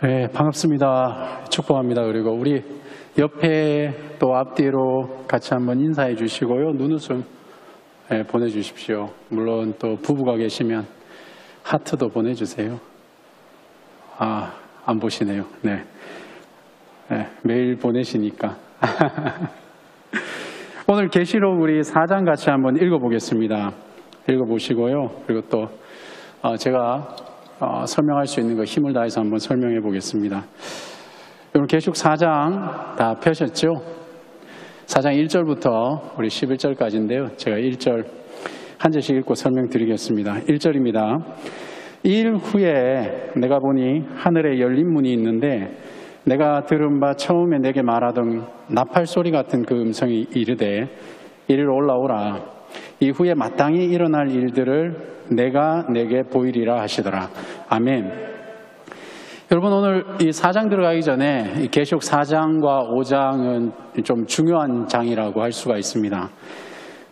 네, 반갑습니다. 축복합니다. 그리고 우리 옆에 또 앞뒤로 같이 한번 인사해 주시고요. 눈웃음 보내주십시오. 물론 또 부부가 계시면 하트도 보내주세요. 안 보시네요. 네, 매일 보내시니까. 오늘 계시록 우리 4장 같이 한번 읽어보겠습니다. 읽어보시고요. 그리고 또 제가 설명할 수 있는 거 힘을 다해서 한번 설명해 보겠습니다. 오늘 계시록 4장 다 펴셨죠? 4장 1절부터 우리 11절까지인데요. 제가 1절 한 절씩 읽고 설명드리겠습니다. 1절입니다. 이 일 후에 내가 보니 하늘에 열린 문이 있는데 내가 들은 바 처음에 내게 말하던 나팔 소리 같은 그 음성이 이르되 이리로 올라오라. 이후에 마땅히 일어날 일들을 내가 내게 보이리라 하시더라. 아멘. 여러분, 오늘 이 4장 들어가기 전에 이 계시록 4장과 5장은 좀 중요한 장이라고 할 수가 있습니다.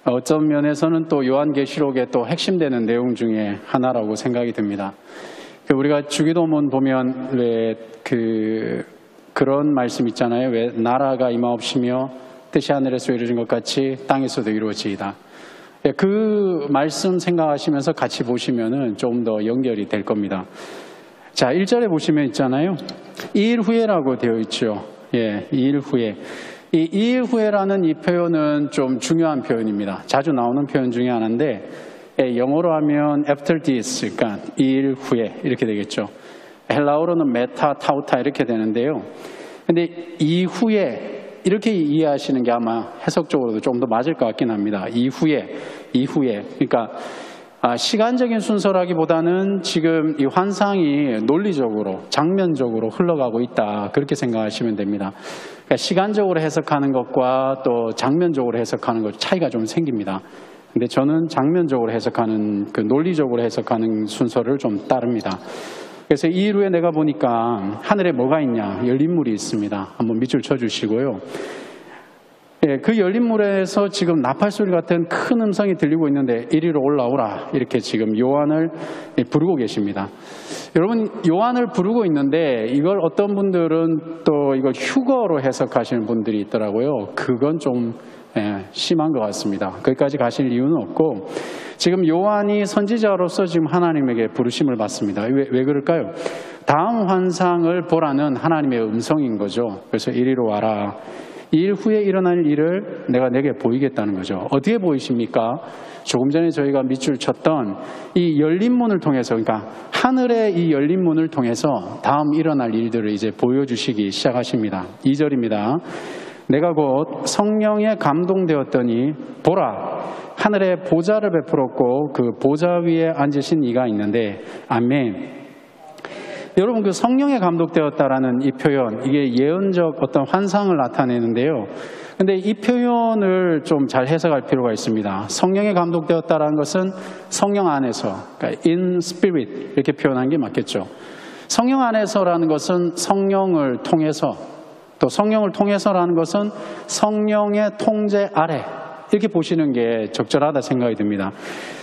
어떤 면에서는 또 요한계시록의 또 핵심되는 내용 중에 하나라고 생각이 듭니다. 우리가 주기도문 보면 왜 그런 말씀 있잖아요. 왜 나라가 임하옵시며 뜻이 하늘에서 이루어진 것 같이 땅에서도 이루어지이다. 그 말씀 생각하시면서 같이 보시면은 좀 더 연결이 될 겁니다. 자, 1절에 보시면 있잖아요. 2일 후에라고 되어 있죠. 예, 2일 후에. 이 2일 후에라는 이 표현은 좀 중요한 표현입니다. 자주 나오는 표현 중에 하나인데, 영어로 하면 after this, 그러니까 2일 후에 이렇게 되겠죠. 헬라어로는 메타, 타우타 이렇게 되는데요. 근데 이후에 이렇게 이해하시는 게 아마 해석적으로도 좀 더 맞을 것 같긴 합니다. 이후에. 그러니까 시간적인 순서라기보다는 지금 이 환상이 논리적으로, 장면적으로 흘러가고 있다. 그렇게 생각하시면 됩니다. 그러니까 시간적으로 해석하는 것과 또 장면적으로 해석하는 것 차이가 좀 생깁니다. 근데 저는 장면적으로 해석하는, 그 논리적으로 해석하는 순서를 좀 따릅니다. 그래서 이 일 후에 내가 보니까 하늘에 뭐가 있냐? 열린 물이 있습니다. 한번 밑줄 쳐주시고요. 예, 그 열린 물에서 지금 나팔 소리 같은 큰 음성이 들리고 있는데 이리로 올라오라. 이렇게 지금 요한을 부르고 계십니다. 여러분, 요한을 부르고 있는데 이걸 어떤 분들은 또 이걸 휴거로 해석하시는 분들이 있더라고요. 그건 좀 심한 것 같습니다. 거기까지 가실 이유는 없고, 지금 요한이 선지자로서 지금 하나님에게 부르심을 받습니다. 왜 그럴까요? 다음 환상을 보라는 하나님의 음성인 거죠. 그래서 이리로 와라. 이 일 후에 일어날 일을 내가 내게 보이겠다는 거죠. 어디에 보이십니까? 조금 전에 저희가 밑줄 쳤던 이 열린 문을 통해서, 그러니까 하늘의 이 열린 문을 통해서 다음 일어날 일들을 이제 보여주시기 시작하십니다. 2절입니다. 내가 곧 성령에 감동되었더니 보라, 하늘에 보좌를 베풀었고 그 보좌 위에 앉으신 이가 있는데, 아멘. 여러분, 그 성령에 감동되었다라는 이 표현, 이게 예언적 어떤 환상을 나타내는데요. 근데 이 표현을 좀 잘 해석할 필요가 있습니다. 성령에 감동되었다라는 것은 성령 안에서, 그러니까 in spirit 이렇게 표현한 게 맞겠죠. 성령 안에서라는 것은 성령을 통해서, 또 성령을 통해서라는 것은 성령의 통제 아래, 이렇게 보시는 게 적절하다 생각이 듭니다.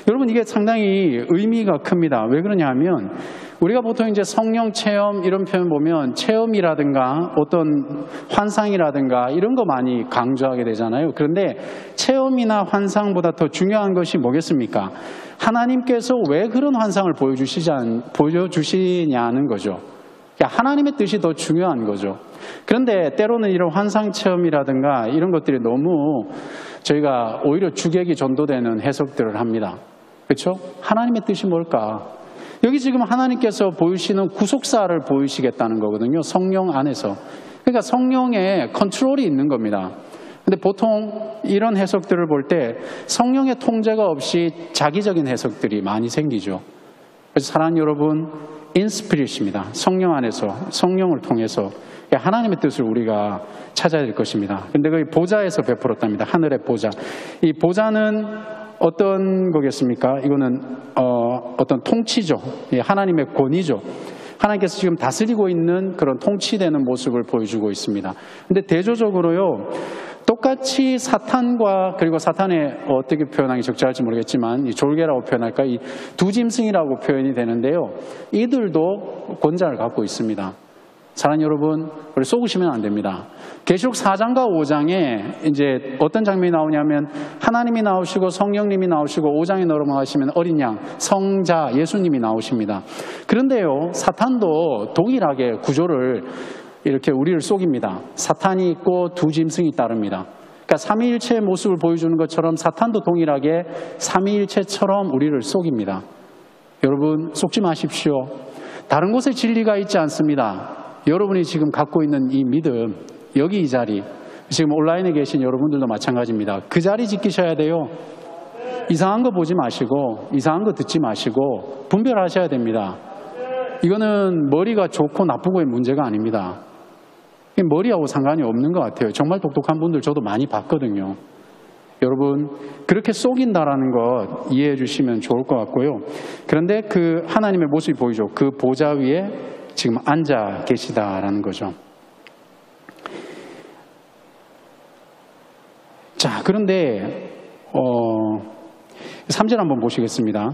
여러분, 이게 상당히 의미가 큽니다. 왜 그러냐 하면 우리가 보통 이제 성령 체험 이런 표현 보면 체험이라든가 어떤 환상이라든가 이런 거 많이 강조하게 되잖아요. 그런데 체험이나 환상보다 더 중요한 것이 뭐겠습니까? 하나님께서 왜 그런 환상을 보여주시냐는 거죠. 그러니까 하나님의 뜻이 더 중요한 거죠. 그런데 때로는 이런 환상 체험이라든가 이런 것들이 너무 저희가 오히려 주객이 전도되는 해석들을 합니다. 그렇죠? 하나님의 뜻이 뭘까? 여기 지금 하나님께서 보이시는 구속사를 보이시겠다는 거거든요. 성령 안에서. 그러니까 성령의 컨트롤이 있는 겁니다. 근데 보통 이런 해석들을 볼 때 성령의 통제가 없이 자기적인 해석들이 많이 생기죠. 그래서 사랑하는 여러분, 인스피릿입니다. 성령 안에서, 성령을 통해서 하나님의 뜻을 우리가 찾아야 될 것입니다. 근데 거기 보좌에서 베풀었답니다. 하늘의 보좌. 이 보좌는 어떤 거겠습니까? 이거는 어떤 통치죠. 하나님의 권위죠. 하나님께서 지금 다스리고 있는 그런 통치되는 모습을 보여주고 있습니다. 근데 대조적으로요, 똑같이 사탄과, 그리고 사탄의 어떻게 표현하기 적절할지 모르겠지만 이 졸개라고 표현할까, 이 두 짐승이라고 표현이 되는데요, 이들도 권좌를 갖고 있습니다. 사랑하는 여러분, 우리 속으시면 안 됩니다. 계시록 4장과 5장에 이제 어떤 장면이 나오냐면 하나님이 나오시고 성령님이 나오시고 5장에 넘어가시면 어린 양, 성자 예수님이 나오십니다. 그런데요, 사탄도 동일하게 구조를 이렇게 우리를 속입니다. 사탄이 있고 두 짐승이 따릅니다. 그러니까 삼위일체의 모습을 보여주는 것처럼 사탄도 동일하게 삼위일체처럼 우리를 속입니다. 여러분, 속지 마십시오. 다른 곳에 진리가 있지 않습니다. 여러분이 지금 갖고 있는 이 믿음, 여기 이 자리, 지금 온라인에 계신 여러분들도 마찬가지입니다. 그 자리 지키셔야 돼요. 이상한 거 보지 마시고 이상한 거 듣지 마시고 분별하셔야 됩니다. 이거는 머리가 좋고 나쁘고의 문제가 아닙니다. 머리하고 상관이 없는 것 같아요. 정말 똑똑한 분들 저도 많이 봤거든요. 여러분, 그렇게 속인다라는 것 이해해 주시면 좋을 것 같고요. 그런데 그 하나님의 모습이 보이죠. 그 보좌 위에 지금 앉아 계시다라는 거죠. 자, 그런데 3절 한번 보시겠습니다.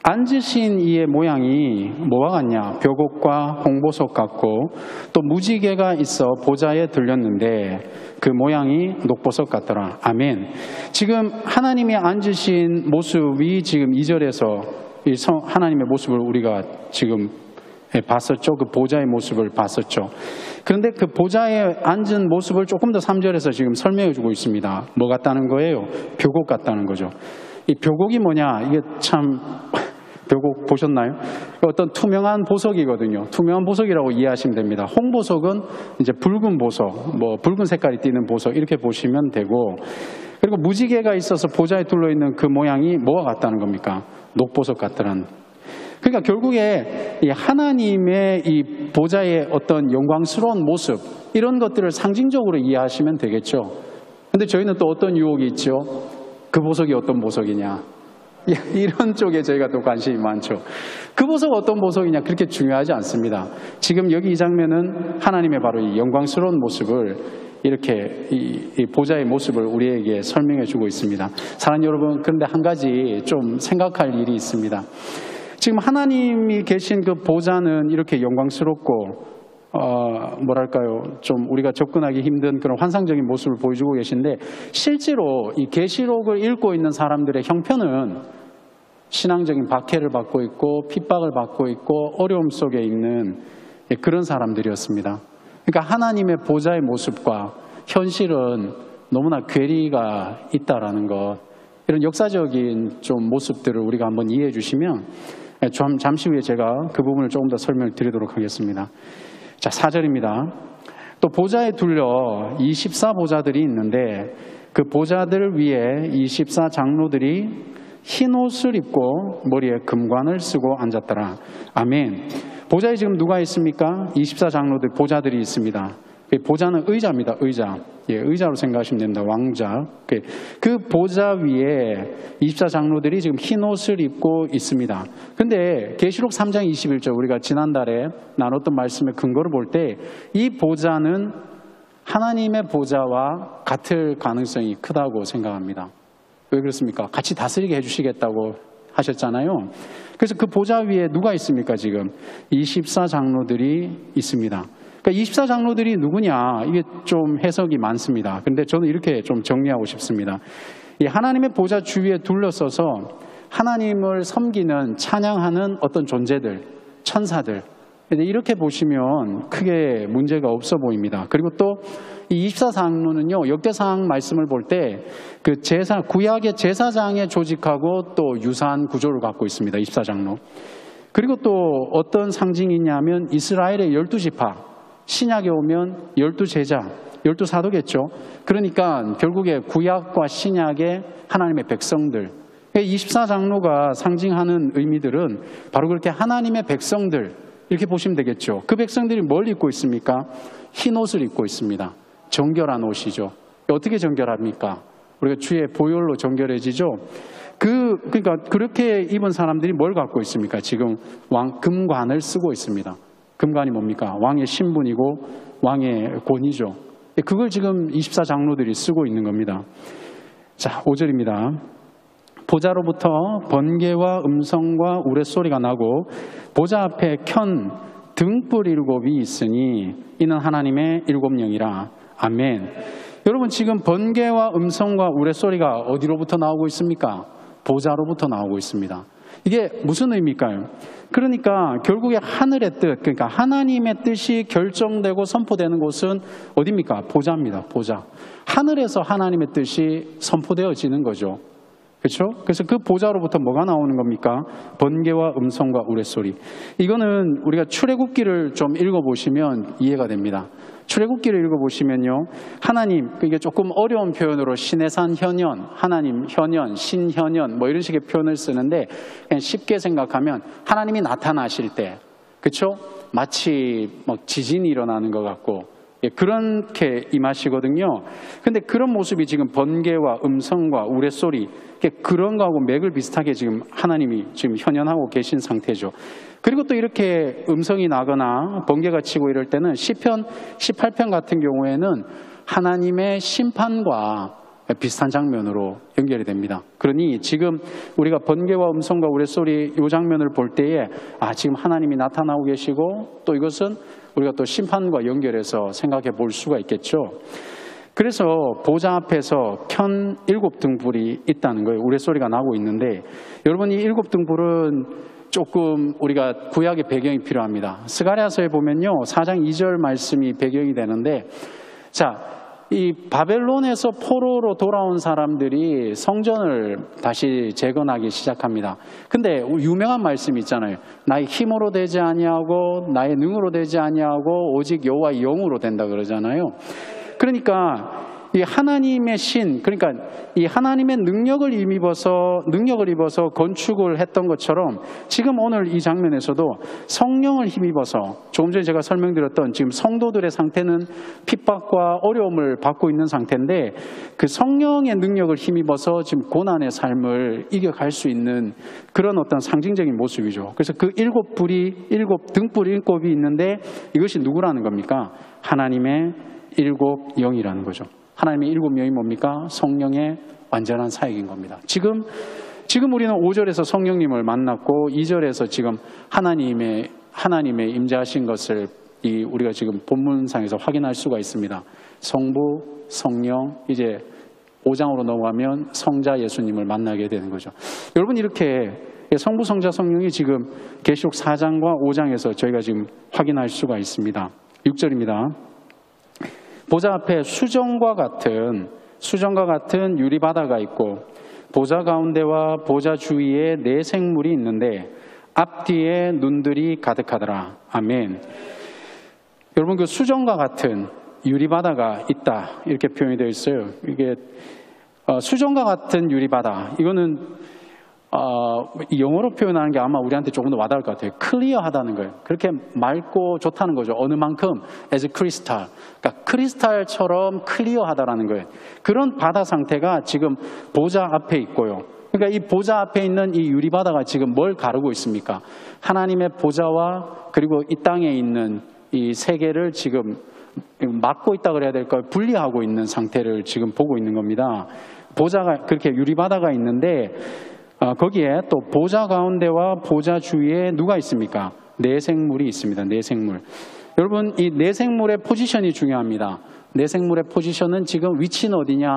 앉으신 이의 모양이 뭐와 같냐? 벽옥과 홍보석 같고 또 무지개가 있어 보좌에 들렸는데 그 모양이 녹보석 같더라. 아멘. 지금 하나님이 앉으신 모습이 지금 2절에서 하나님의 모습을 우리가 지금 봤었죠. 그 보좌의 모습을 봤었죠. 그런데 그 보좌에 앉은 모습을 조금 더 3절에서 지금 설명해 주고 있습니다. 뭐 같다는 거예요? 벽옥 같다는 거죠. 이 벽옥이 뭐냐? 이게 참 벽옥 보셨나요? 어떤 투명한 보석이거든요. 투명한 보석이라고 이해하시면 됩니다. 홍보석은 이제 붉은 보석, 뭐 붉은 색깔이 띄는 보석 이렇게 보시면 되고, 그리고 무지개가 있어서 보좌에 둘러있는 그 모양이 뭐와 같다는 겁니까? 녹보석 같다는. 그러니까 결국에 이 하나님의 이 보좌의 어떤 영광스러운 모습 이런 것들을 상징적으로 이해하시면 되겠죠. 그런데 저희는 또 어떤 유혹이 있죠? 그 보석이 어떤 보석이냐? 이런 쪽에 저희가 또 관심이 많죠. 그 보석 어떤 보석이냐 그렇게 중요하지 않습니다. 지금 여기 이 장면은 하나님의 바로 이 영광스러운 모습을 이렇게 이 보좌의 모습을 우리에게 설명해 주고 있습니다. 사랑하는 여러분, 그런데 한 가지 좀 생각할 일이 있습니다. 지금 하나님이 계신 그 보좌는 이렇게 영광스럽고 뭐랄까요, 좀 우리가 접근하기 힘든 그런 환상적인 모습을 보여주고 계신데, 실제로 이 계시록을 읽고 있는 사람들의 형편은 신앙적인 박해를 받고 있고 핍박을 받고 있고 어려움 속에 있는 그런 사람들이었습니다. 그러니까 하나님의 보좌의 모습과 현실은 너무나 괴리가 있다라는 것, 이런 역사적인 좀 모습들을 우리가 한번 이해해 주시면 좀 잠시 후에 제가 그 부분을 조금 더 설명을 드리도록 하겠습니다. 자, 4절입니다. 또 보좌에 둘러 24보좌들이 있는데 그 보좌들 위에 24장로들이 흰 옷을 입고 머리에 금관을 쓰고 앉았더라. 아멘. 보좌에 지금 누가 있습니까? 24장로들, 보좌들이 있습니다. 보좌는 의자입니다. 의자. 예, 의자로 생각하시면 됩니다. 왕자. 그 보좌 위에 24장로들이 지금 흰 옷을 입고 있습니다. 근데 계시록 3장 21절 우리가 지난달에 나눴던 말씀의 근거를 볼 때 이 보좌는 하나님의 보좌와 같을 가능성이 크다고 생각합니다. 왜 그렇습니까? 같이 다스리게 해주시겠다고 하셨잖아요. 그래서 그 보좌 위에 누가 있습니까? 지금 24장로들이 있습니다. 그러니까 24장로들이 누구냐, 이게 좀 해석이 많습니다. 근데 저는 이렇게 좀 정리하고 싶습니다. 이 하나님의 보좌 주위에 둘러서서 하나님을 섬기는, 찬양하는 어떤 존재들, 천사들, 이렇게 보시면 크게 문제가 없어 보입니다. 그리고 또 이 24장로는요, 역대상 말씀을 볼 때 그 제사, 구약의 제사장에 조직하고 또 유사한 구조를 갖고 있습니다. 24장로. 그리고 또 어떤 상징이 있냐면 이스라엘의 12지파, 신약에 오면 12제자, 12사도겠죠. 그러니까 결국에 구약과 신약의 하나님의 백성들, 24장로가 상징하는 의미들은 바로 그렇게 하나님의 백성들, 이렇게 보시면 되겠죠. 그 백성들이 뭘 입고 있습니까? 흰 옷을 입고 있습니다. 정결한 옷이죠. 어떻게 정결합니까? 우리가 주의 보혈로 정결해지죠. 그러니까 그렇게 입은 사람들이 뭘 갖고 있습니까? 지금 금관을 쓰고 있습니다. 금관이 뭡니까? 왕의 신분이고 왕의 권위죠. 그걸 지금 24장로들이 쓰고 있는 겁니다. 자, 5절입니다. 보좌로부터 번개와 음성과 우레소리가 나고 보좌 앞에 켠 등불 7이 있으니 이는 하나님의 7영이라. 아멘. 여러분 지금 번개와 음성과 우레소리가 어디로부터 나오고 있습니까? 보좌로부터 나오고 있습니다. 이게 무슨 의미일까요? 그러니까 결국에 하늘의 뜻, 그러니까 하나님의 뜻이 결정되고 선포되는 곳은 어디입니까? 보좌입니다. 보좌. 하늘에서 하나님의 뜻이 선포되어지는 거죠. 그렇죠? 그래서 그 보좌로부터 뭐가 나오는 겁니까? 번개와 음성과 우레소리. 이거는 우리가 출애굽기를 좀 읽어보시면 이해가 됩니다. 출애굽기를 읽어보시면요, 하나님, 이게 조금 어려운 표현으로 신해산 현현, 하나님 현현, 신현현 뭐 이런 식의 표현을 쓰는데 그냥 쉽게 생각하면 하나님이 나타나실 때, 그렇죠? 마치 뭐 지진이 일어나는 것 같고 그렇게 임하시거든요. 근데 그런 모습이 지금 번개와 음성과 우레소리 그런 거하고 맥을 비슷하게 지금 하나님이 지금 현현하고 계신 상태죠. 그리고 또 이렇게 음성이 나거나 번개가 치고 이럴 때는 시편 18편 같은 경우에는 하나님의 심판과 비슷한 장면으로 연결이 됩니다. 그러니 지금 우리가 번개와 음성과 우레소리 이 장면을 볼 때에 지금 하나님이 나타나고 계시고 또 이것은 우리가 또 심판과 연결해서 생각해 볼 수가 있겠죠. 그래서 보좌 앞에서 켠 7등불이 있다는 거예요. 우레소리가 나고 있는데 여러분 이 7등불은 조금 우리가 구약의 배경이 필요합니다. 스가랴서에 보면요 4장 2절 말씀이 배경이 되는데 이 바벨론에서 포로로 돌아온 사람들이 성전을 다시 재건하기 시작합니다. 근데 유명한 말씀이 있잖아요. 나의 힘으로 되지 아니하고 나의 능으로 되지 아니하고 오직 여호와의 영으로 된다 그러잖아요. 그러니까 이 하나님의 신, 그러니까 이 하나님의 능력을 입어서 건축을 했던 것처럼 지금 오늘 이 장면에서도 성령을 힘입어서 조금 전에 제가 설명드렸던 지금 성도들의 상태는 핍박과 어려움을 받고 있는 상태인데 그 성령의 능력을 힘입어서 지금 고난의 삶을 이겨갈 수 있는 그런 어떤 상징적인 모습이죠. 그래서 그 7등불 7이 있는데 이것이 누구라는 겁니까? 하나님의 7영이라는 거죠. 하나님의 7영이 뭡니까? 성령의 완전한 사역인 겁니다. 지금 우리는 5절에서 성령님을 만났고 2절에서 지금 하나님의 임재하신 것을 우리가 지금 본문상에서 확인할 수가 있습니다. 성부, 성령, 이제 5장으로 넘어가면 성자 예수님을 만나게 되는 거죠. 여러분 이렇게 성부, 성자, 성령이 지금 계시록 4장과 5장에서 저희가 지금 확인할 수가 있습니다. 6절입니다. 보좌 앞에 수정과 같은 유리바다가 있고 보좌 가운데와 보좌 주위에 4 생물이 있는데 앞뒤에 눈들이 가득하더라. 아멘. 여러분 그 수정과 같은 유리바다가 있다 이렇게 표현이 되어 있어요. 이게 수정과 같은 유리바다 이거는 영어로 표현하는 게 아마 우리한테 조금 더 와닿을 것 같아요. 클리어하다는 거예요. 그렇게 맑고 좋다는 거죠. 어느 만큼 as crystal. 그러니까 크리스탈처럼 클리어하다라는 거예요. 그런 바다 상태가 지금 보좌 앞에 있고요. 그러니까 이 보좌 앞에 있는 이 유리바다가 지금 뭘 가르고 있습니까? 하나님의 보좌와 그리고 이 땅에 있는 이 세계를 지금 막고 있다 그래야 될까요? 분리하고 있는 상태를 지금 보고 있는 겁니다. 보좌가 그렇게 유리바다가 있는데 거기에 또 보좌 가운데와 보좌 주위에 누가 있습니까? 4 생물이 있습니다. 4 생물. 여러분 이 4 생물의 포지션이 중요합니다. 4 생물의 포지션은 지금 위치는 어디냐?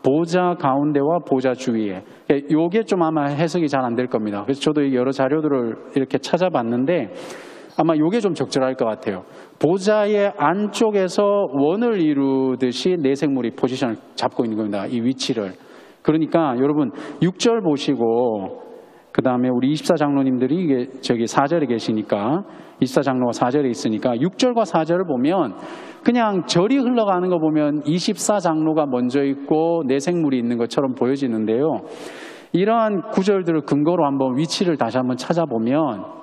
보좌 가운데와 보좌 주위에. 이게 좀 아마 해석이 잘 안 될 겁니다. 그래서 저도 여러 자료들을 이렇게 찾아봤는데 아마 이게 좀 적절할 것 같아요. 보좌의 안쪽에서 원을 이루듯이 4 생물이 포지션을 잡고 있는 겁니다. 이 위치를. 그러니까 여러분 6절 보시고 그 다음에 우리 24장로님들이 이게 저기 4절에 계시니까 24장로가 4절에 있으니까 6절과 4절을 보면 그냥 절이 흘러가는 거 보면 24장로가 먼저 있고 4 생물이 있는 것처럼 보여지는데요. 이러한 구절들을 근거로 한번 위치를 다시 한번 찾아보면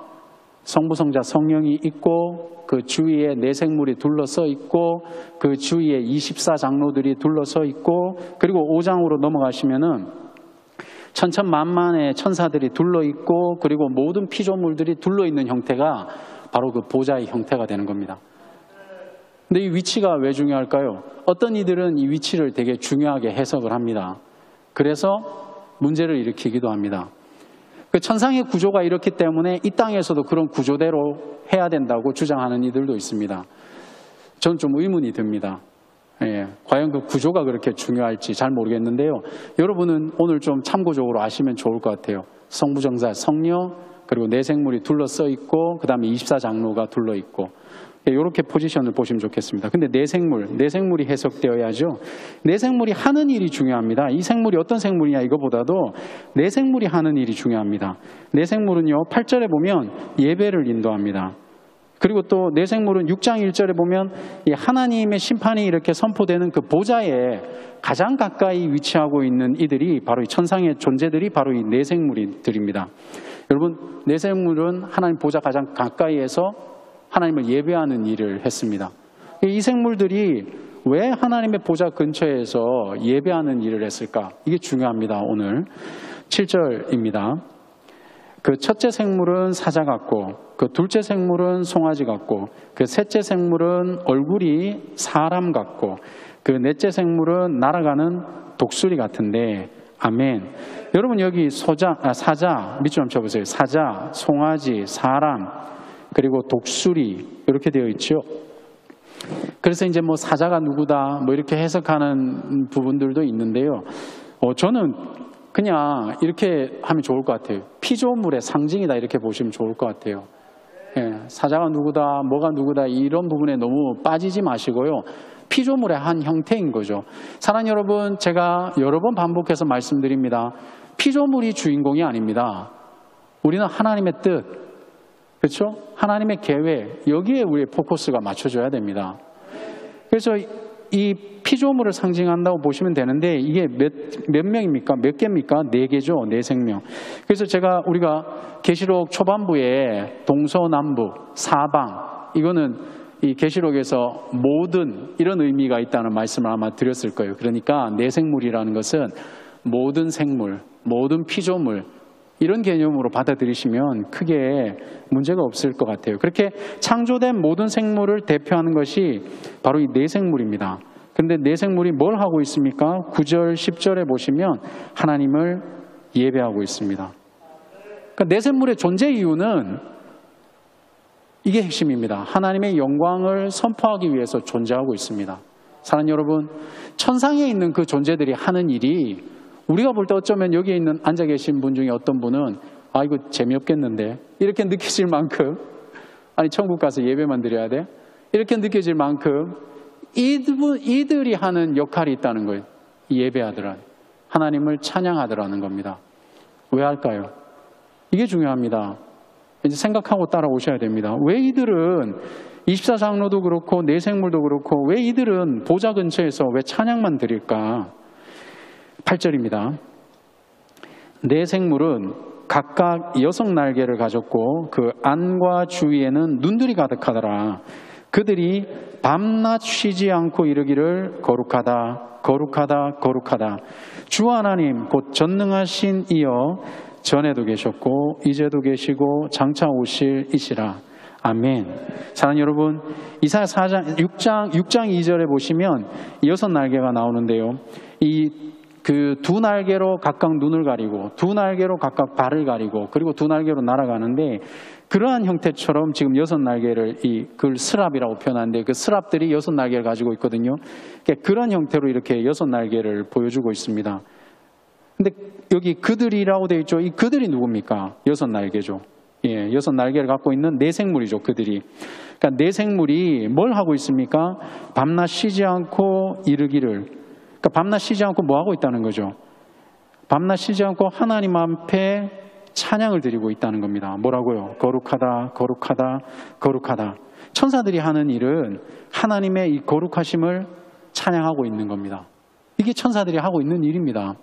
성부, 성자, 성령이 있고 그 주위에 4 생물이 둘러서 있고 그 주위에 24장로들이 둘러서 있고 그리고 5장으로 넘어가시면은 천천만만의 천사들이 둘러있고 그리고 모든 피조물들이 둘러있는 형태가 바로 그 보좌의 형태가 되는 겁니다. 근데 이 위치가 왜 중요할까요? 어떤 이들은 이 위치를 되게 중요하게 해석을 합니다. 그래서 문제를 일으키기도 합니다. 그 천상의 구조가 이렇기 때문에 이 땅에서도 그런 구조대로 해야 된다고 주장하는 이들도 있습니다. 저는 좀 의문이 듭니다. 과연 그 구조가 그렇게 중요할지 잘 모르겠는데요. 여러분은 오늘 좀 참고적으로 아시면 좋을 것 같아요. 성부정사, 성령, 그리고 내생물이 둘러싸 있고 그 다음에 24장로가 둘러 있고 이렇게 포지션을 보시면 좋겠습니다. 근데 내생물이 해석되어야죠. 내생물이 하는 일이 중요합니다. 이 생물이 어떤 생물이냐 이거보다도 내생물이 하는 일이 중요합니다. 내생물은요 8절에 보면 예배를 인도합니다. 그리고 또 내생물은 6장 1절에 보면 이 하나님의 심판이 이렇게 선포되는 그 보좌에 가장 가까이 위치하고 있는 이들이 바로 이 천상의 존재들이 바로 이 내생물들입니다. 여러분, 내생물은 하나님 보좌 가장 가까이에서 하나님을 예배하는 일을 했습니다. 이 생물들이 왜 하나님의 보좌 근처에서 예배하는 일을 했을까? 이게 중요합니다. 오늘 7절입니다. 그 첫째 생물은 사자 같고 그 둘째 생물은 송아지 같고 그 셋째 생물은 얼굴이 사람 같고 그 넷째 생물은 날아가는 독수리 같은데 아멘. 여러분 여기 사자 밑줄 한번 쳐보세요. 사자, 송아지, 사람 그리고 독수리 이렇게 되어 있죠. 그래서 이제 뭐 사자가 누구다 뭐 이렇게 해석하는 부분들도 있는데요. 저는 그냥 이렇게 하면 좋을 것 같아요. 피조물의 상징이다 이렇게 보시면 좋을 것 같아요. 사자가 누구다, 뭐가 누구다 이런 부분에 너무 빠지지 마시고요. 피조물의 한 형태인 거죠. 사랑하는 여러분, 제가 여러 번 반복해서 말씀드립니다. 피조물이 주인공이 아닙니다. 우리는 하나님의 뜻, 그렇죠? 하나님의 계획, 여기에 우리의 포커스가 맞춰져야 됩니다. 그래서 이 피조물을 상징한다고 보시면 되는데 이게 몇 명입니까? 몇 개입니까? 4개죠. 4생명. 그래서 우리가 계시록 초반부에 동서남북, 사방 이거는 이 계시록에서 모든 이런 의미가 있다는 말씀을 아마 드렸을 거예요. 그러니까 내생물이라는 것은 모든 생물, 모든 피조물 이런 개념으로 받아들이시면 크게 문제가 없을 것 같아요. 그렇게 창조된 모든 생물을 대표하는 것이 바로 이 내생물입니다. 그런데 내생물이 뭘 하고 있습니까? 9절, 10절에 보시면 하나님을 예배하고 있습니다. 그러니까 내생물의 존재 이유는 이게 핵심입니다. 하나님의 영광을 선포하기 위해서 존재하고 있습니다. 사랑하는 여러분, 천상에 있는 그 존재들이 하는 일이 우리가 볼 때 어쩌면 여기에 있는 앉아 계신 분 중에 어떤 분은 아 이거 재미없겠는데 이렇게 느끼실 만큼 아니 천국 가서 예배만 드려야 돼? 이렇게 느껴질 만큼 이들이 하는 역할이 있다는 거예요. 예배하더라. 하나님을 찬양하더라는 겁니다. 왜 할까요? 이게 중요합니다. 이제 생각하고 따라오셔야 됩니다. 왜 이들은 24장로도 그렇고 내생물도 그렇고 왜 이들은 보좌 근처에서 왜 찬양만 드릴까? 8절입니다. 내생물은 각각 6날개를 가졌고 그 안과 주위에는 눈들이 가득하더라. 그들이 밤낮 쉬지 않고 이르기를 거룩하다 거룩하다 거룩하다. 주 하나님 곧 전능하신 이여 전에도 계셨고 이제도 계시고 장차 오실 이시라. 아멘. 사랑하는 여러분, 이사야 6장 2절에 보시면 6날개가 나오는데요. 그 2날개로 각각 눈을 가리고 2날개로 각각 발을 가리고 그리고 2날개로 날아가는데 그러한 형태처럼 지금 6날개를 그걸 스랍이라고 표현하는데 그 스랍들이 6날개를 가지고 있거든요. 그런 형태로 이렇게 6날개를 보여주고 있습니다. 근데 여기 그들이라고 되어 있죠. 이 그들이 누굽니까? 6날개죠. 6날개를 갖고 있는 내생물이죠. 그들이. 그러니까 내생물이 뭘 하고 있습니까? 밤낮 쉬지 않고 이르기를. 그러니까 밤낮 쉬지 않고 뭐 하고 있다는 거죠? 밤낮 쉬지 않고 하나님 앞에 찬양을 드리고 있다는 겁니다. 뭐라고요? 거룩하다, 거룩하다, 거룩하다. 천사들이 하는 일은 하나님의 이 거룩하심을 찬양하고 있는 겁니다. 이게 천사들이 하고 있는 일입니다.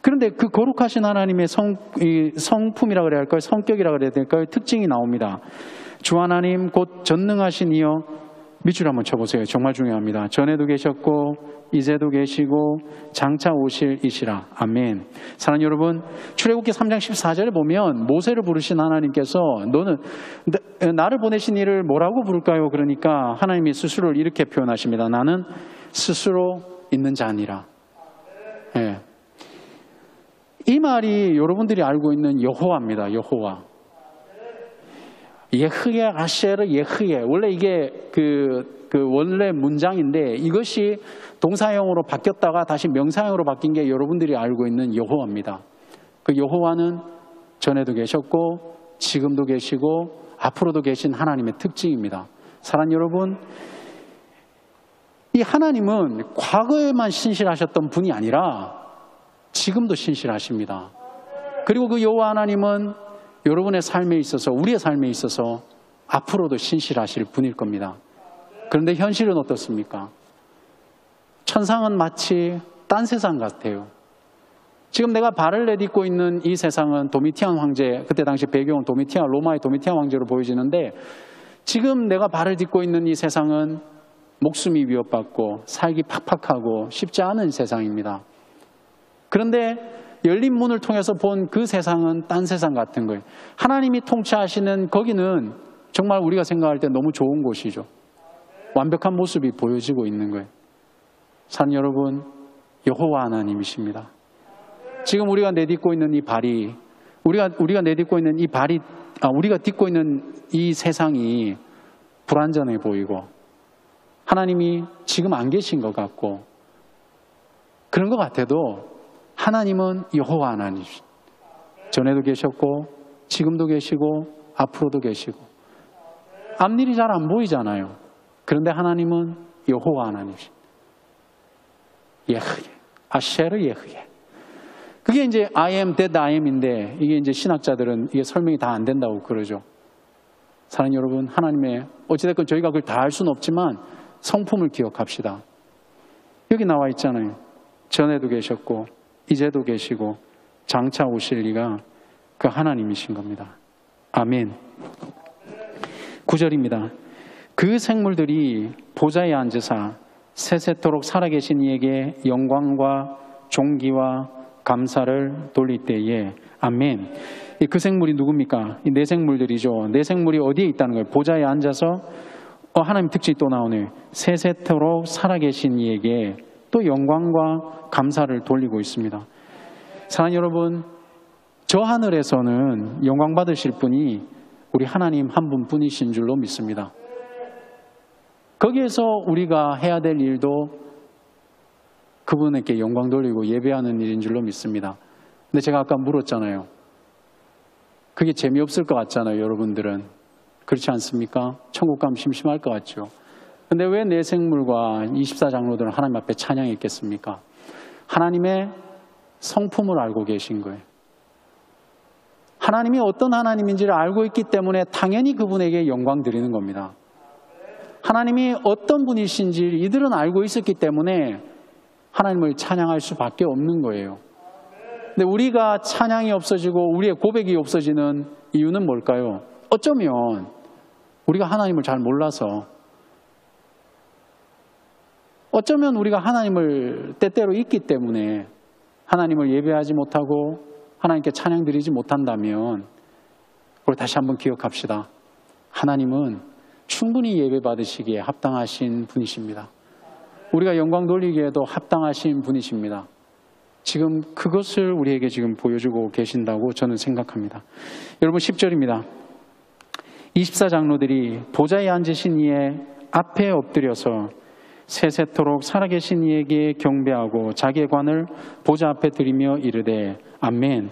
그런데 그 거룩하신 하나님의 성품이라 그래야 할까요? 성격이라 그래야 될까요? 특징이 나옵니다. 주 하나님 곧 전능하신 이여 밑줄 한번 쳐보세요. 정말 중요합니다. 전에도 계셨고 이제도 계시고 장차 오실 이시라. 아멘. 사랑하는 여러분, 출애굽기 3장 14절에 보면 모세를 부르신 하나님께서 너는 나를 보내신 이를 뭐라고 부를까요? 그러니까 하나님이 스스로를 이렇게 표현하십니다. 나는 스스로 있는 자니라. 예. 이 말이 여러분들이 알고 있는 여호와입니다. 여호와. 예흐예 아셰르 예흐예. 원래 이게 그 원래 문장인데 이것이 동사형으로 바뀌었다가 다시 명사형으로 바뀐 게 여러분들이 알고 있는 여호와입니다. 그 여호와는 전에도 계셨고 지금도 계시고 앞으로도 계신 하나님의 특징입니다. 사랑하는 여러분, 이 하나님은 과거에만 신실하셨던 분이 아니라 지금도 신실하십니다. 그리고 그 여호와 하나님은 여러분의 삶에 있어서, 우리의 삶에 있어서 앞으로도 신실하실 분일 겁니다. 그런데 현실은 어떻습니까? 천상은 마치 딴 세상 같아요. 지금 내가 발을 내딛고 있는 이 세상은 도미티안 황제, 그때 당시 배경은 로마의 도미티안 황제로 보여지는데, 지금 내가 발을 딛고 있는 이 세상은 목숨이 위협받고 살기 팍팍하고 쉽지 않은 세상입니다. 그런데 열린 문을 통해서 본 그 세상은 딴 세상 같은 거예요. 하나님이 통치하시는 거기는 정말 우리가 생각할 때 너무 좋은 곳이죠. 완벽한 모습이 보여지고 있는 거예요. 사랑하는 여러분, 여호와 하나님이십니다. 지금 우리가 내딛고 있는 이 발이, 우리가 내딛고 있는 이 발이, 우리가 딛고 있는 이 세상이 불완전해 보이고 하나님이 지금 안 계신 것 같고 그런 것 같아도 하나님은 여호와 하나님이십니다. 전에도 계셨고 지금도 계시고 앞으로도 계시고 앞일이 잘 안 보이잖아요. 그런데 하나님은 여호와 하나님이십니다. 예흐예, 아셰르 예흐예. 그게 이제 I am that I am인데 이게 이제 신학자들은 이게 설명이 다 안 된다고 그러죠. 사랑하는 여러분, 하나님의 어찌됐건 저희가 그걸 다 알 수는 없지만 성품을 기억합시다. 여기 나와 있잖아요. 전에도 계셨고 이제도 계시고 장차 오실 리가 그 하나님이신 겁니다. 아멘. 9절입니다. 그 생물들이 보좌에 앉으사 세세토록 살아계신 이에게 영광과 존귀와 감사를 돌릴 때에 아멘. 그 생물이 누굽니까? 이 네 생물들이죠. 네 생물이 어디에 있다는 거예요? 보좌에 앉아서 하나님 특징이 또 나오네요. 세세토록 살아계신 이에게 또 영광과 감사를 돌리고 있습니다. 사랑하는 여러분, 저 하늘에서는 영광 받으실 분이 우리 하나님 한 분뿐이신 줄로 믿습니다. 거기에서 우리가 해야 될 일도 그분에게 영광 돌리고 예배하는 일인 줄로 믿습니다. 근데 제가 아까 물었잖아요. 그게 재미없을 것 같잖아요, 여러분들은. 그렇지 않습니까? 천국 가면 심심할 것 같죠. 근데 왜 내 생물과 24장로들은 하나님 앞에 찬양했겠습니까? 하나님의 성품을 알고 계신 거예요. 하나님이 어떤 하나님인지를 알고 있기 때문에 당연히 그분에게 영광 드리는 겁니다. 하나님이 어떤 분이신지 이들은 알고 있었기 때문에 하나님을 찬양할 수밖에 없는 거예요. 근데 우리가 찬양이 없어지고 우리의 고백이 없어지는 이유는 뭘까요? 어쩌면 우리가 하나님을 잘 몰라서, 어쩌면 우리가 하나님을 때때로 잊기 때문에 하나님을 예배하지 못하고 하나님께 찬양 드리지 못한다면, 우리 다시 한번 기억합시다. 하나님은 충분히 예배 받으시기에 합당하신 분이십니다. 우리가 영광 돌리기에도 합당하신 분이십니다. 지금 그것을 우리에게 지금 보여주고 계신다고 저는 생각합니다. 여러분 10절입니다. 24장로들이 보좌에 앉으신 이의 앞에 엎드려서 세세토록 살아계신 이에게 경배하고 자기의 관을 보좌 앞에 드리며 이르되 아멘.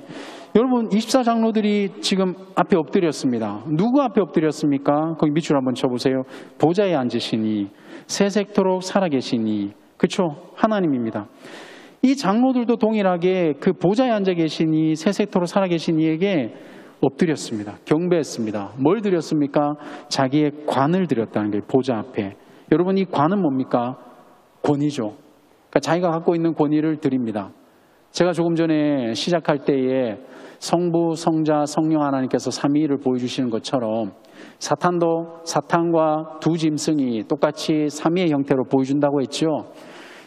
여러분 24장로들이 지금 앞에 엎드렸습니다. 누구 앞에 엎드렸습니까? 거기 밑줄 한번 쳐보세요. 보좌에 앉으시니 세세토록 살아계시니, 그렇죠? 하나님입니다. 이 장로들도 동일하게 그 보좌에 앉아 계시니 세세토록 살아계신 이에게 엎드렸습니다. 경배했습니다. 뭘 드렸습니까? 자기의 관을 드렸다는 거예요. 보좌 앞에. 여러분 이 관은 뭡니까? 권위죠. 그러니까 자기가 갖고 있는 권위를 드립니다. 제가 조금 전에 시작할 때에 성부, 성자, 성령 하나님께서 삼위일을 보여주시는 것처럼 사탄과 두 짐승이 똑같이 삼위의 형태로 보여준다고 했죠.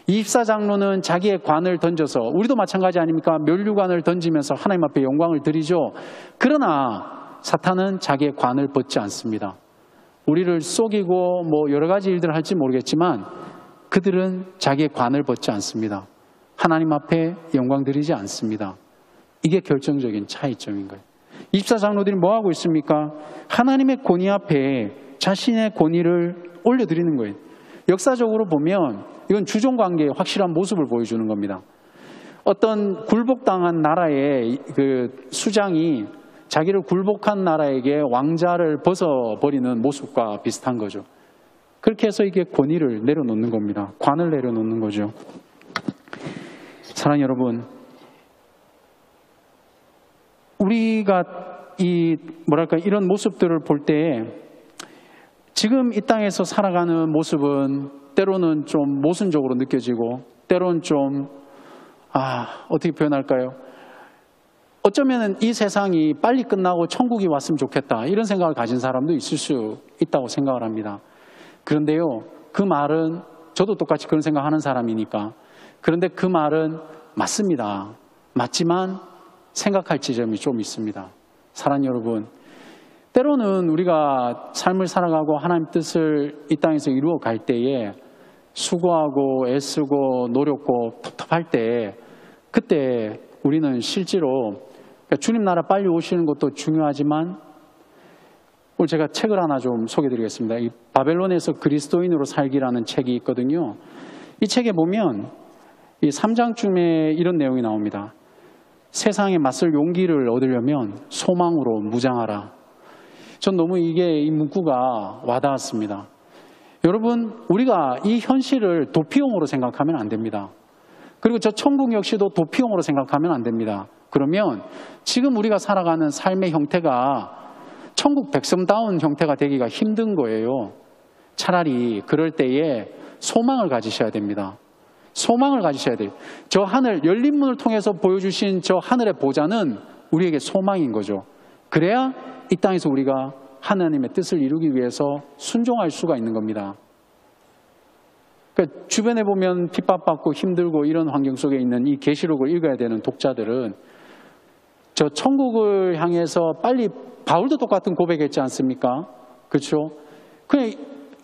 24장로는 자기의 관을 던져서, 우리도 마찬가지 아닙니까? 면류관을 던지면서 하나님 앞에 영광을 드리죠. 그러나 사탄은 자기의 관을 벗지 않습니다. 우리를 속이고 뭐 여러 가지 일들을 할지 모르겠지만 그들은 자기의 관을 벗지 않습니다. 하나님 앞에 영광 드리지 않습니다. 이게 결정적인 차이점인 거예요. 24장로들이 뭐 하고 있습니까? 하나님의 권위 앞에 자신의 권위를 올려드리는 거예요. 역사적으로 보면 이건 주종관계의 확실한 모습을 보여주는 겁니다. 어떤 굴복당한 나라의 그 수장이 자기를 굴복한 나라에게 왕자를 벗어버리는 모습과 비슷한 거죠. 그렇게 해서 이게 권위를 내려놓는 겁니다. 관을 내려놓는 거죠. 사랑하는 여러분, 우리가 이런 모습들을 볼 때 지금 이 땅에서 살아가는 모습은 때로는 좀 모순적으로 느껴지고 때로는 좀 어떻게 표현할까요? 어쩌면 이 세상이 빨리 끝나고 천국이 왔으면 좋겠다 이런 생각을 가진 사람도 있을 수 있다고 생각을 합니다. 그런데요, 그 말은 저도 똑같이 그런 생각하는 사람이니까 그런데 그 말은 맞습니다. 맞지만 생각할 지점이 좀 있습니다. 사랑하는 여러분, 때로는 우리가 삶을 살아가고 하나님 뜻을 이 땅에서 이루어 갈 때에 수고하고 애쓰고 노력고 텁텁할 때 그때 우리는 실제로 주님 나라 빨리 오시는 것도 중요하지만 오늘 제가 책을 하나 좀 소개해드리겠습니다. 이 바벨론에서 그리스도인으로 살기라는 책이 있거든요. 이 책에 보면 이 3장쯤에 이런 내용이 나옵니다. 세상에 맞설 용기를 얻으려면 소망으로 무장하라. 전 너무 이 문구가 와닿았습니다. 여러분, 우리가 이 현실을 도피용으로 생각하면 안 됩니다. 그리고 저 천국 역시도 도피용으로 생각하면 안 됩니다. 그러면 지금 우리가 살아가는 삶의 형태가 천국 백성다운 형태가 되기가 힘든 거예요. 차라리 그럴 때에 소망을 가지셔야 됩니다. 소망을 가지셔야 돼요. 저 하늘, 열린 문을 통해서 보여주신 저 하늘의 보좌는 우리에게 소망인 거죠. 그래야 이 땅에서 우리가 하나님의 뜻을 이루기 위해서 순종할 수가 있는 겁니다. 그러니까 주변에 보면 핍박받고 힘들고 이런 환경 속에 있는 이 계시록을 읽어야 되는 독자들은 저 천국을 향해서 빨리, 바울도 똑같은 고백했지 않습니까? 그렇죠? 그냥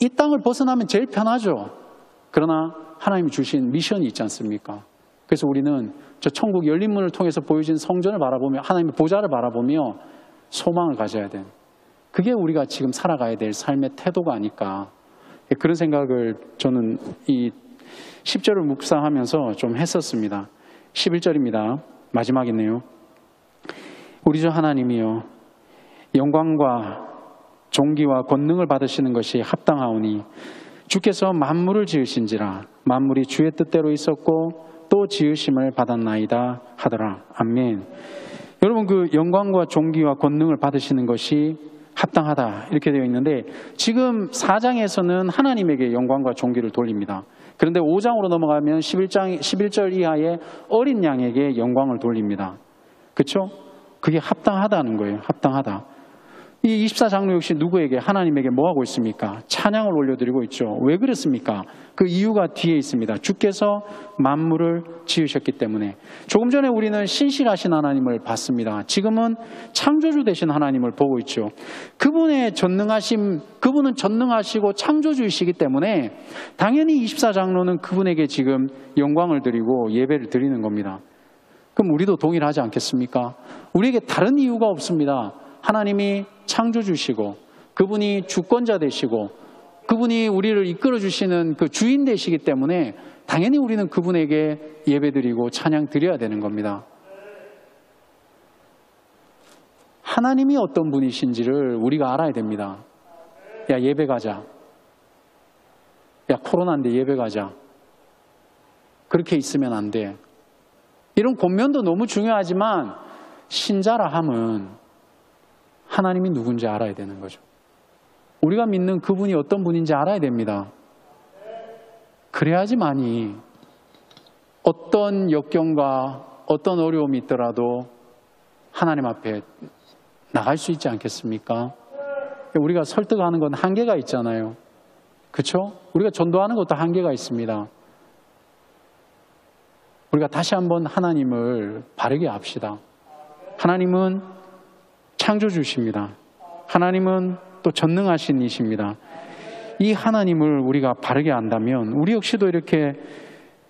이 땅을 벗어나면 제일 편하죠. 그러나 하나님이 주신 미션이 있지 않습니까? 그래서 우리는 저 천국 열린 문을 통해서 보여진 성전을 바라보며 하나님의 보좌를 바라보며 소망을 가져야 돼. 그게 우리가 지금 살아가야 될 삶의 태도가 아닐까. 그런 생각을 저는 이 10절을 묵상하면서 좀 했었습니다. 11절입니다. 마지막이네요. 우리 주 하나님이여, 영광과 존귀와 권능을 받으시는 것이 합당하오니 주께서 만물을 지으신지라 만물이 주의 뜻대로 있었고 또 지으심을 받았나이다 하더라. 아멘. 여러분, 그 영광과 존귀와 권능을 받으시는 것이 합당하다 이렇게 되어 있는데 지금 4장에서는 하나님에게 영광과 존귀를 돌립니다. 그런데 5장으로 넘어가면 11절 이하의 어린 양에게 영광을 돌립니다. 그렇죠? 그게 합당하다는 거예요. 합당하다. 이 24장로 역시 누구에게, 하나님에게 뭐 하고 있습니까? 찬양을 올려드리고 있죠. 왜 그렇습니까? 그 이유가 뒤에 있습니다. 주께서 만물을 지으셨기 때문에. 조금 전에 우리는 신실하신 하나님을 봤습니다. 지금은 창조주 되신 하나님을 보고 있죠. 그분은 전능하시고 창조주이시기 때문에 당연히 24장로는 그분에게 지금 영광을 드리고 예배를 드리는 겁니다. 그럼 우리도 동일하지 않겠습니까? 우리에게 다른 이유가 없습니다. 하나님이 창조주시고 그분이 주권자 되시고 그분이 우리를 이끌어주시는 그 주인 되시기 때문에 당연히 우리는 그분에게 예배드리고 찬양 드려야 되는 겁니다. 하나님이 어떤 분이신지를 우리가 알아야 됩니다. 야, 예배 가자. 야, 코로나인데 예배 가자. 그렇게 있으면 안 돼. 이런 권면도 너무 중요하지만 신자라 함은 하나님이 누군지 알아야 되는 거죠. 우리가 믿는 그분이 어떤 분인지 알아야 됩니다. 그래야지만이 어떤 역경과 어떤 어려움이 있더라도 하나님 앞에 나갈 수 있지 않겠습니까? 우리가 설득하는 건 한계가 있잖아요. 그렇죠? 우리가 전도하는 것도 한계가 있습니다. 우리가 다시 한번 하나님을 바르게 합시다. 하나님은 창조주십니다. 하나님은 또 전능하신 이십니다. 이 하나님을 우리가 바르게 안다면 우리 역시도 이렇게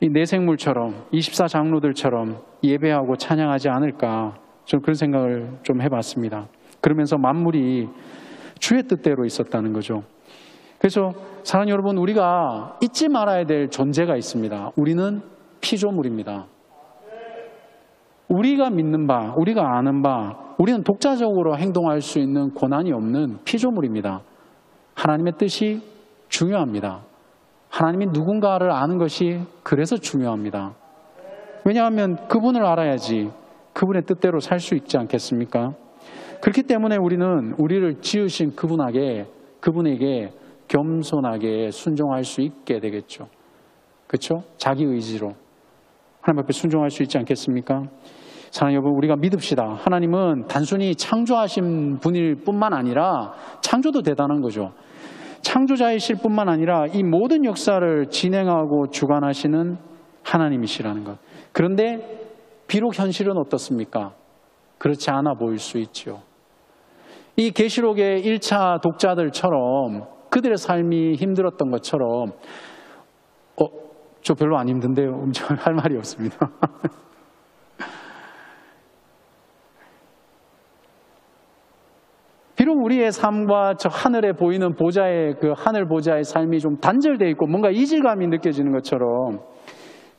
이 내생물처럼 24장로들처럼 예배하고 찬양하지 않을까, 저는 그런 생각을 좀 해봤습니다. 그러면서 만물이 주의 뜻대로 있었다는 거죠. 그래서 사랑하는 여러분, 우리가 잊지 말아야 될 존재가 있습니다. 우리는 피조물입니다. 우리가 믿는 바, 우리가 아는 바, 우리는 독자적으로 행동할 수 있는 고난이 없는 피조물입니다. 하나님의 뜻이 중요합니다. 하나님이 누군가를 아는 것이 그래서 중요합니다. 왜냐하면 그분을 알아야지 그분의 뜻대로 살 수 있지 않겠습니까? 그렇기 때문에 우리는 우리를 지으신 그분에게 겸손하게 순종할 수 있게 되겠죠. 그렇죠? 자기 의지로 하나님 앞에 순종할 수 있지 않겠습니까? 사랑하는 여러분, 우리가 믿읍시다. 하나님은 단순히 창조하신 분일 뿐만 아니라, 창조도 대단한 거죠. 창조자이실 뿐만 아니라 이 모든 역사를 진행하고 주관하시는 하나님이시라는 것. 그런데 비록 현실은 어떻습니까? 그렇지 않아 보일 수 있죠. 이 계시록의 1차 독자들처럼 그들의 삶이 힘들었던 것처럼 저 별로 안 힘든데요. 할 말이 없습니다. 비록 우리의 삶과 저 하늘에 보이는 보좌의 그 하늘 보좌의 삶이 좀 단절되어 있고 뭔가 이질감이 느껴지는 것처럼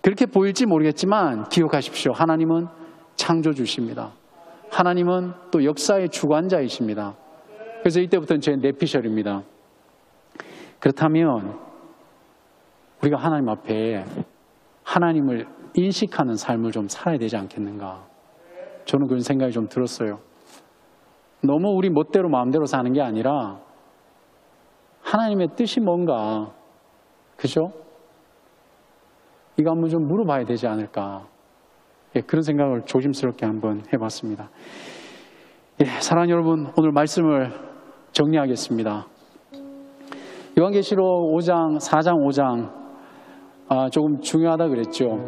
그렇게 보일지 모르겠지만 기억하십시오. 하나님은 창조주십니다. 하나님은 또 역사의 주관자이십니다. 그래서 이때부터는 제 내피셜입니다. 그렇다면 우리가 하나님 앞에 하나님을 인식하는 삶을 좀 살아야 되지 않겠는가. 저는 그런 생각이 좀 들었어요. 너무 우리 멋대로 마음대로 사는 게 아니라 하나님의 뜻이 뭔가, 그죠? 이거 한번 좀 물어봐야 되지 않을까. 예, 그런 생각을 조심스럽게 한번 해봤습니다. 예, 사랑하는 여러분, 오늘 말씀을 정리하겠습니다. 요한계시록 5장, 4장, 5장 조금 중요하다 그랬죠.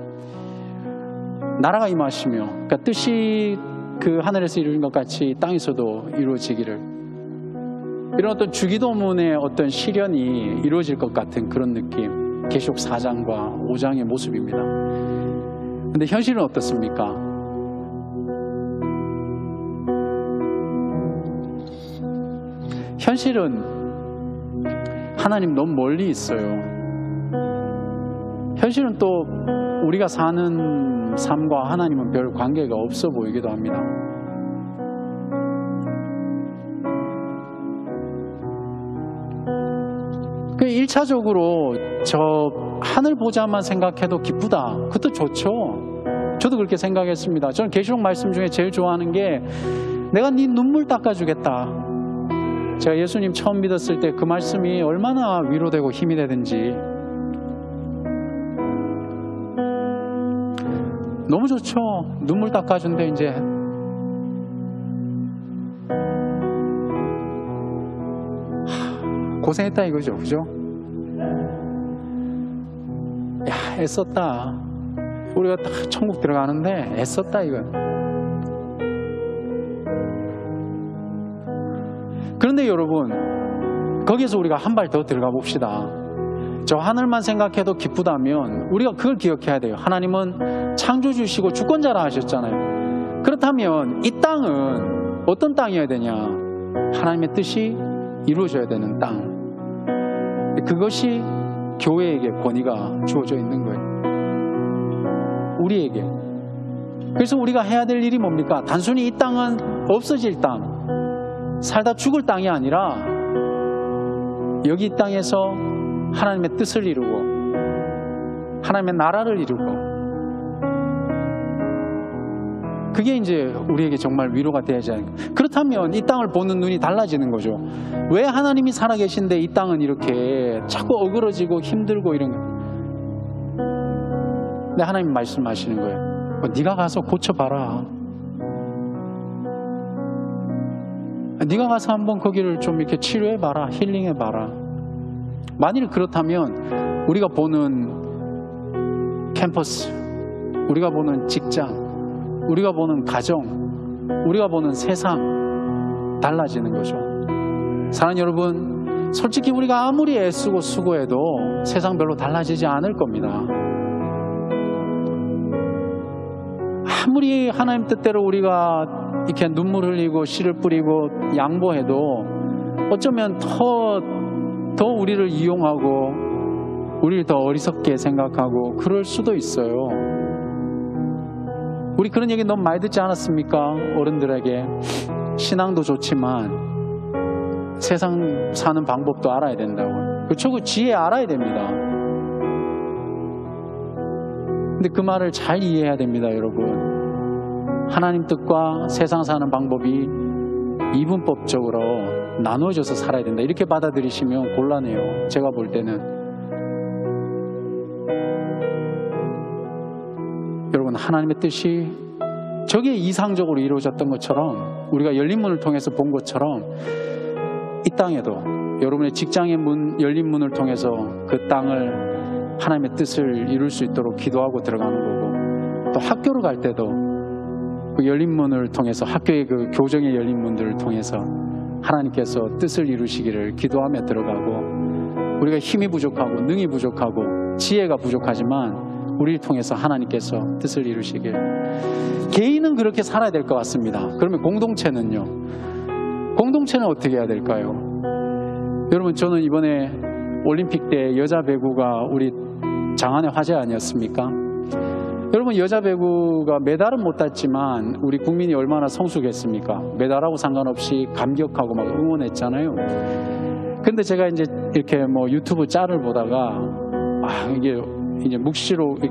나라가 임하시며, 그러니까 뜻이 그 하늘에서 이루어진 것 같이 땅에서도 이루어지기를, 이런 어떤 주기도문의 어떤 실현이 이루어질 것 같은 그런 느낌, 계시록 4장과 5장의 모습입니다. 그런데 현실은 어떻습니까? 현실은 하나님 너무 멀리 있어요. 현실은 또 우리가 사는 삶과 하나님은 별 관계가 없어 보이기도 합니다. 그 1차적으로 저 하늘 보자만 생각해도 기쁘다. 그것도 좋죠. 저도 그렇게 생각했습니다. 저는 계시록 말씀 중에 제일 좋아하는 게 내가 네 눈물 닦아주겠다. 제가 예수님 처음 믿었을 때 그 말씀이 얼마나 위로되고 힘이 되든지 너무 좋죠. 눈물 닦아준대 이제. 고생했다 이거죠. 그죠? 야, 애썼다. 우리가 딱 천국 들어가는데 애썼다 이거. 그런데 여러분, 거기서 우리가 한 발 더 들어가 봅시다. 저 하늘만 생각해도 기쁘다면 우리가 그걸 기억해야 돼요. 하나님은 창조주시고 주권자라 하셨잖아요. 그렇다면 이 땅은 어떤 땅이어야 되냐? 하나님의 뜻이 이루어져야 되는 땅. 그것이 교회에게 권위가 주어져 있는 거예요. 우리에게. 그래서 우리가 해야 될 일이 뭡니까? 단순히 이 땅은 없어질 땅, 살다 죽을 땅이 아니라 여기 이 땅에서 하나님의 뜻을 이루고 하나님의 나라를 이루고, 그게 이제 우리에게 정말 위로가 되어야지 않을까. 그렇다면 이 땅을 보는 눈이 달라지는 거죠. 왜 하나님이 살아계신데 이 땅은 이렇게 자꾸 어그러지고 힘들고 이런 거. 근데 하나님 말씀하시는 거예요. 네가 가서 고쳐봐라. 네가 가서 한번 거기를 좀 이렇게 치료해봐라. 힐링해봐라. 만일 그렇다면 우리가 보는 캠퍼스, 우리가 보는 직장, 우리가 보는 가정, 우리가 보는 세상 달라지는 거죠. 사랑하는 여러분, 솔직히 우리가 아무리 애쓰고 수고해도 세상 별로 달라지지 않을 겁니다. 아무리 하나님 뜻대로 우리가 이렇게 눈물 흘리고 씨를 뿌리고 양보해도 어쩌면 더 우리를 이용하고 우리를 더 어리석게 생각하고 그럴 수도 있어요. 우리 그런 얘기 너무 많이 듣지 않았습니까? 어른들에게. 신앙도 좋지만 세상 사는 방법도 알아야 된다고. 그렇죠? 그 지혜 알아야 됩니다. 근데 그 말을 잘 이해해야 됩니다, 여러분. 하나님 뜻과 세상 사는 방법이 이분법적으로 나누어져서 살아야 된다. 이렇게 받아들이시면 곤란해요. 제가 볼 때는. 여러분, 하나님의 뜻이 저게 이상적으로 이루어졌던 것처럼 우리가 열린 문을 통해서 본 것처럼 이 땅에도 여러분의 직장의 문, 열린 문을 통해서 그 땅을 하나님의 뜻을 이룰 수 있도록 기도하고 들어가는 거고, 또 학교를 갈 때도 그 열린 문을 통해서 학교의 그 교정의 열린 문들을 통해서 하나님께서 뜻을 이루시기를 기도하며 들어가고, 우리가 힘이 부족하고 능이 부족하고 지혜가 부족하지만 우리를 통해서 하나님께서 뜻을 이루시길. 개인은 그렇게 살아야 될 것 같습니다. 그러면 공동체는요? 공동체는 어떻게 해야 될까요? 여러분, 저는 이번에 올림픽 때 여자 배구가 우리 장안의 화제 아니었습니까? 여러분, 여자 배구가 메달은 못 땄지만 우리 국민이 얼마나 성숙했습니까? 메달하고 상관없이 감격하고 막 응원했잖아요. 근데 제가 이제 이렇게 뭐 유튜브 짤을 보다가 이게 이제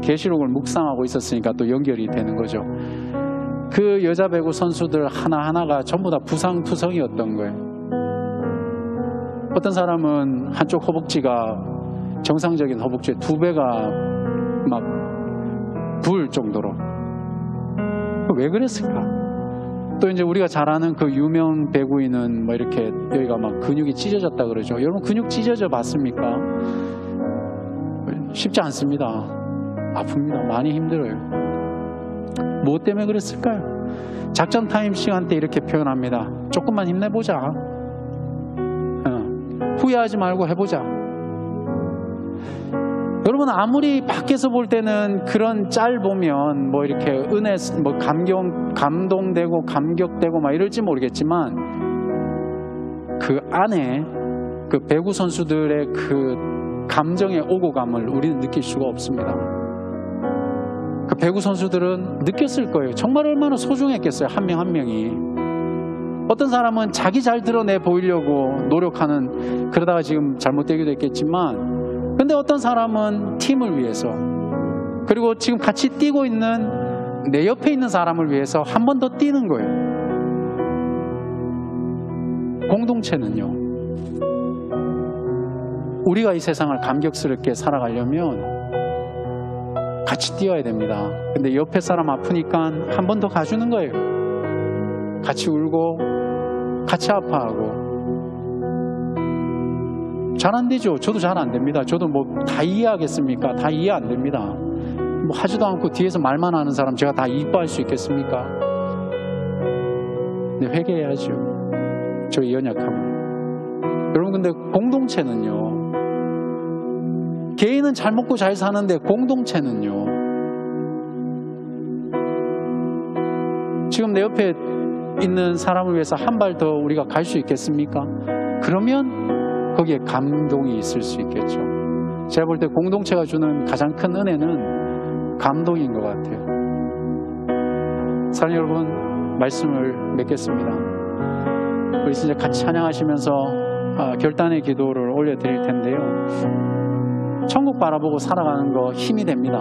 계시록을 묵상하고 있었으니까 또 연결이 되는 거죠. 그 여자 배구 선수들 하나하나가 전부 다 부상투성이었던 거예요. 어떤 사람은 한쪽 허벅지가 정상적인 허벅지의 2배가 막 부을 정도로. 왜 그랬을까? 또 이제 우리가 잘 아는 그 유명 배구인은 뭐 이렇게 여기가 막 근육이 찢어졌다 그러죠. 여러분, 근육 찢어져 봤습니까? 쉽지 않습니다. 아픕니다. 많이 힘들어요. 무엇 때문에 그랬을까요? 작전 타임 시간 때 이렇게 표현합니다. 조금만 힘내보자. 후회하지 말고 해보자. 여러분, 아무리 밖에서 볼 때는 그런 짤 보면 뭐 이렇게 뭐 감동되고 감격되고 막 이럴지 모르겠지만 그 안에 그 배구 선수들의 그 감정의 오고감을 우리는 느낄 수가 없습니다. 그 배구 선수들은 느꼈을 거예요. 정말 얼마나 소중했겠어요, 한 명 한 명이. 어떤 사람은 자기 잘 드러내 보이려고 노력하는, 그러다가 지금 잘못되기도 했겠지만, 근데 어떤 사람은 팀을 위해서, 그리고 지금 같이 뛰고 있는 내 옆에 있는 사람을 위해서 한 번 더 뛰는 거예요. 공동체는요, 우리가 이 세상을 감격스럽게 살아가려면 같이 뛰어야 됩니다. 근데 옆에 사람 아프니까 한 번 더 가주는 거예요. 같이 울고 같이 아파하고. 잘 안 되죠. 저도 잘 안 됩니다. 저도 뭐 다 이해하겠습니까? 다 이해 안 됩니다. 뭐 하지도 않고 뒤에서 말만 하는 사람 제가 다 이뻐할 수 있겠습니까? 근데 회개해야죠. 저희 연약함을. 여러분, 근데 공동체는요, 개인은 잘 먹고 잘 사는데 공동체는요, 지금 내 옆에 있는 사람을 위해서 한 발 더 우리가 갈 수 있겠습니까? 그러면 거기에 감동이 있을 수 있겠죠. 제가 볼 때 공동체가 주는 가장 큰 은혜는 감동인 것 같아요. 사랑하는 여러분, 말씀을 맺겠습니다. 우리 이제 같이 찬양하시면서 결단의 기도를 올려드릴 텐데요. 천국 바라보고 살아가는 거 힘이 됩니다.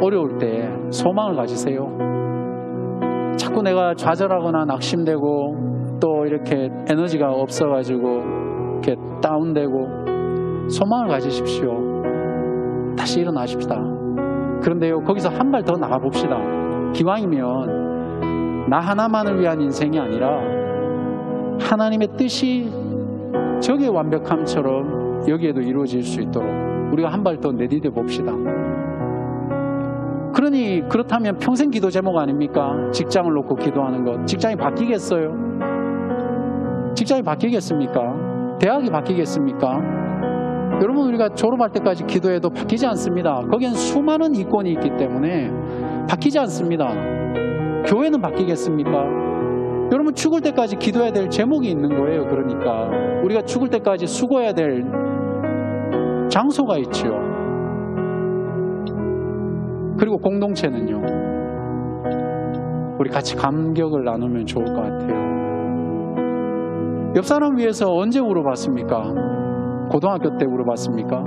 어려울 때 소망을 가지세요. 자꾸 내가 좌절하거나 낙심되고 또 이렇게 에너지가 없어가지고 이렇게 다운되고, 소망을 가지십시오. 다시 일어나십시다. 그런데요, 거기서 한 발 더 나가봅시다. 기왕이면 나 하나만을 위한 인생이 아니라 하나님의 뜻이 저게 완벽함처럼 여기에도 이루어질 수 있도록 우리가 한 발 더 내디뎌 봅시다. 그렇다면 평생 기도 제목 아닙니까? 직장을 놓고 기도하는 것. 직장이 바뀌겠어요? 직장이 바뀌겠습니까? 대학이 바뀌겠습니까? 여러분, 우리가 졸업할 때까지 기도해도 바뀌지 않습니다. 거기엔 수많은 이권이 있기 때문에 바뀌지 않습니다. 교회는 바뀌겠습니까? 여러분 죽을 때까지 기도해야 될 제목이 있는 거예요. 그러니까 우리가 죽을 때까지 수고해야 될 장소가 있죠. 그리고 공동체는요. 우리 같이 감격을 나누면 좋을 것 같아요. 옆 사람 위해서 언제 울어봤습니까? 고등학교 때 울어봤습니까?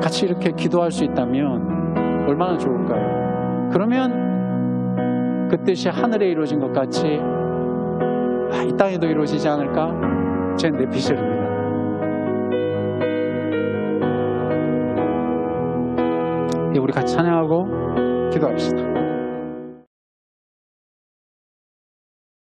같이 이렇게 기도할 수 있다면 얼마나 좋을까요? 그러면 그 뜻이 하늘에 이루어진 것 같이 이 땅에도 이루어지지 않을까? 제 내피셜입니다. 우리 같이 찬양하고 기도합시다.